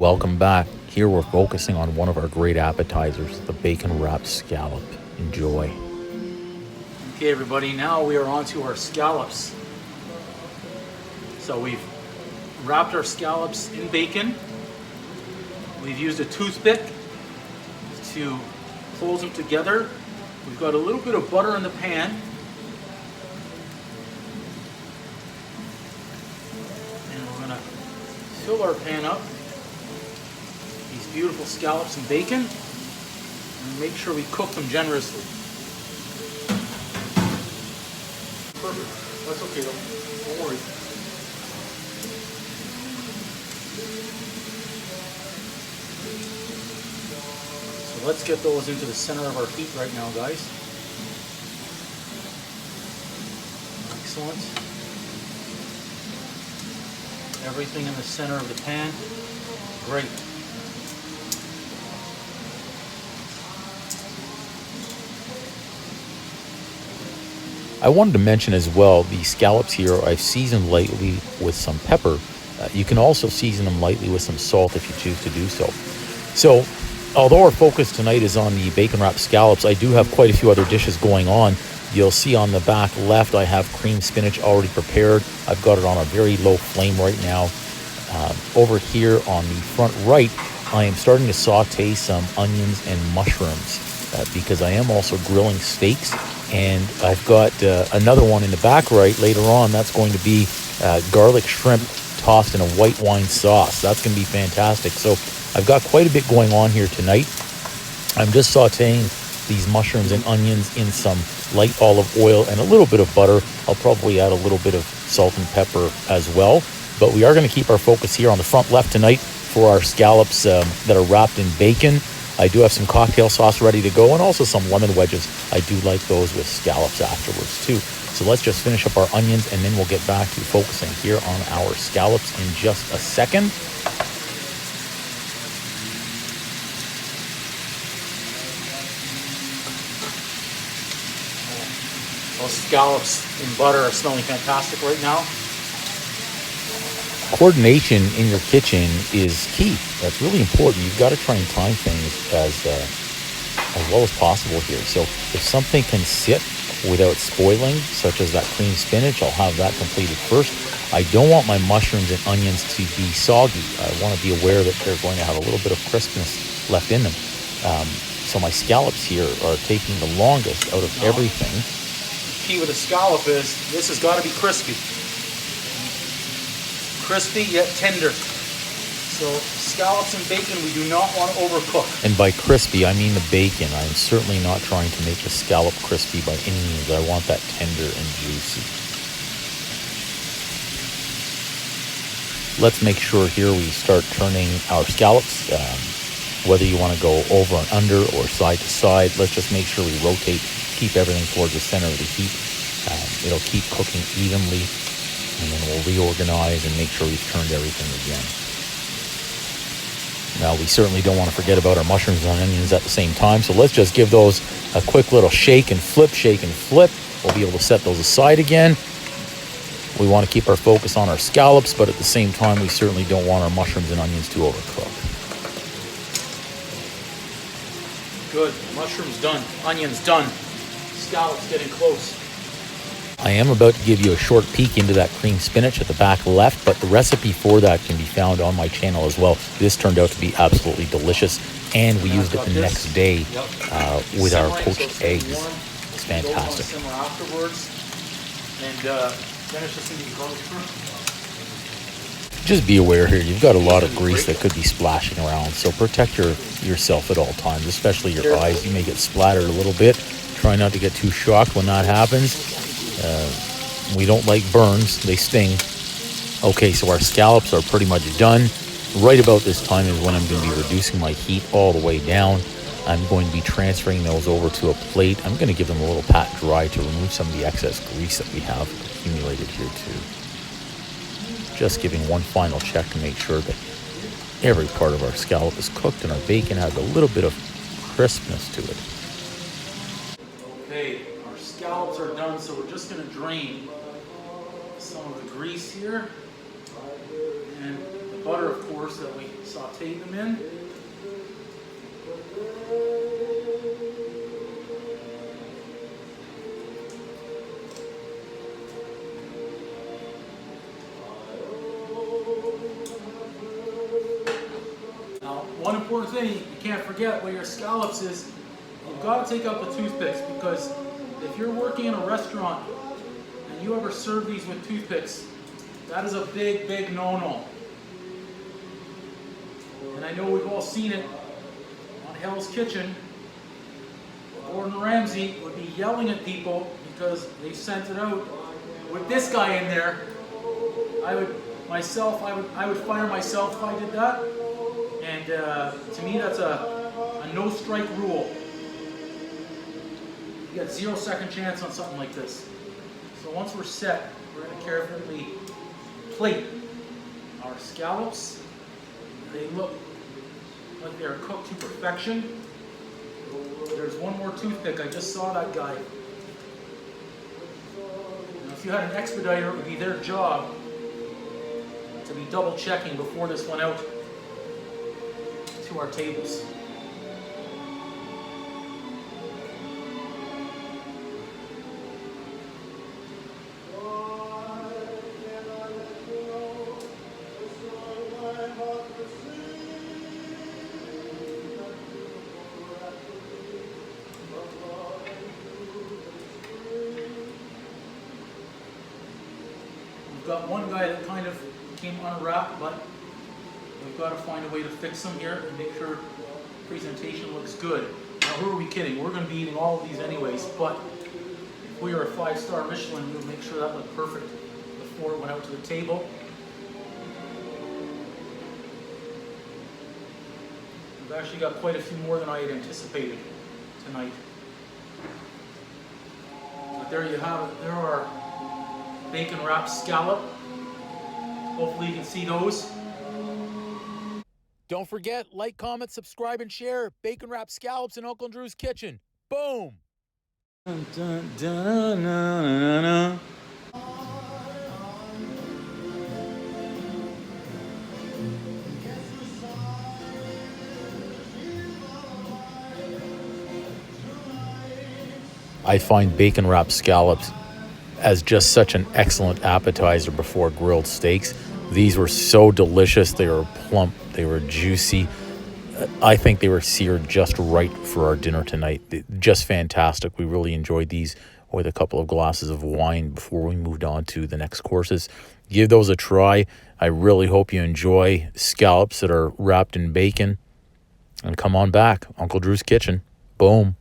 Welcome back. Here we're focusing on one of our great appetizers, the bacon wrapped scallop. Enjoy. Okay, everybody, now we are on to our scallops. So we've wrapped our scallops in bacon. We've used a toothpick to close them together. We've got a little bit of butter in the pan. And we're gonna fill our pan up. These beautiful scallops and bacon. And make sure we cook them generously. Perfect. That's okay though. Don't worry. So let's get those into the center of our heat right now, guys. Excellent. Everything in the center of the pan. Great. I wanted to mention as well the scallops here I've seasoned lightly with some pepper. You can also season them lightly with some salt if you choose to do so. So, although our focus tonight is on the bacon wrapped scallops, I do have quite a few other dishes going on. You'll see on the back left I have cream spinach already prepared. I've got it on a very low flame right now. Over here on the front right, I am starting to saute some onions and mushrooms because I am also grilling steaks. And I've got another one in the back right later on. That's going to be garlic shrimp tossed in a white wine sauce. That's going to be fantastic. So I've got quite a bit going on here tonight. I'm just sauteing these mushrooms and onions in some light olive oil and a little bit of butter. I'll probably add a little bit of salt and pepper as well. But we are going to keep our focus here on the front left tonight for our scallops that are wrapped in bacon. I do have some cocktail sauce ready to go and also some lemon wedges. I do like those with scallops afterwards too. So let's just finish up our onions and then we'll get back to focusing here on our scallops in just a second. Those scallops in butter are smelling fantastic right now. Coordination in your kitchen is key. That's really important. You've got to try and time things as well as possible here. So if something can sit without spoiling, such as that cream spinach, I'll have that completed first. I don't want my mushrooms and onions to be soggy. I want to be aware that they're going to have a little bit of crispness left in them. So my scallops here are taking the longest out of everything. The key with a scallop is this has got to be crispy. Crispy yet tender. So scallops and bacon we do not want to overcook. And by crispy, I mean the bacon. I'm certainly not trying to make the scallop crispy by any means. I want that tender and juicy. Let's make sure here we start turning our scallops. Whether you want to go over and under or side to side, let's just make sure we rotate, keep everything towards the center of the heat. It'll keep cooking evenly. And then we'll reorganize and make sure we've turned everything again. Now, we certainly don't want to forget about our mushrooms and onions at the same time, so let's just give those a quick little shake and flip, shake and flip. We'll be able to set those aside again. We want to keep our focus on our scallops, but at the same time, we certainly don't want our mushrooms and onions to overcook. Good. Mushrooms done. Onions done. Scallops getting close. I am about to give you a short peek into that cream spinach at the back left, but the recipe for that can be found on my channel as well. This turned out to be absolutely delicious, and we used it the next day with our poached eggs. It's fantastic. Simmer afterwards, and finish this into the garlic shrimp. Just be aware here, you've got a lot of grease that could be splashing around, so protect yourself at all times, especially your eyes. You may get splattered a little bit. Try not to get too shocked when that happens. We don't like burns, they sting. Okay, so our scallops are pretty much done. Right about this time is when I'm going to be reducing my heat all the way down. I'm going to be transferring those over to a plate. I'm going to give them a little pat dry to remove some of the excess grease that we have accumulated here too. Just giving one final check to make sure that every part of our scallop is cooked and our bacon has a little bit of crispness to it. Okay, our scallops are done, so we're just going to drain some of the grease here and the butter, of course, that we sauteed them in. Now, one important thing you can't forget with your scallops is you've got to take out the toothpicks, because if you're working in a restaurant and you ever serve these with toothpicks, that is a big, big no-no. And I know we've all seen it on Hell's Kitchen. Gordon Ramsay would be yelling at people because they sent it out with this guy in there. I would fire myself if I did that. And to me, that's a no-strike rule. You got 0 second chance on something like this. So once we're set, we're going to carefully plate our scallops. They look like they're cooked to perfection. There's one more toothpick. I just saw that guy. Now, if you had an expediter, it would be their job to be double checking before this went out to our tables. We've got one guy that kind of came unwrapped, but we've got to find a way to fix them here and make sure presentation looks good. Now, who are we kidding? We're going to be eating all of these anyways, but if we were a 5-star Michelin, we would make sure that looked perfect before it went out to the table. We've actually got quite a few more than I had anticipated tonight. But there you have it. There are bacon wrapped scallop. Hopefully you can see those. Don't forget, like, comment, subscribe, and share. Bacon wrapped scallops in Uncle Drew's kitchen. Boom! Dun, dun, dun, dun, dun, dun. I find bacon wrapped scallops as just such an excellent appetizer before grilled steaks. These were so delicious. They were plump. They were juicy. I think they were seared just right for our dinner tonight. Just fantastic. We really enjoyed these with a couple of glasses of wine before we moved on to the next courses. Give those a try. I really hope you enjoy scallops that are wrapped in bacon. And come on back. Uncle Drew's Kitchen. Boom.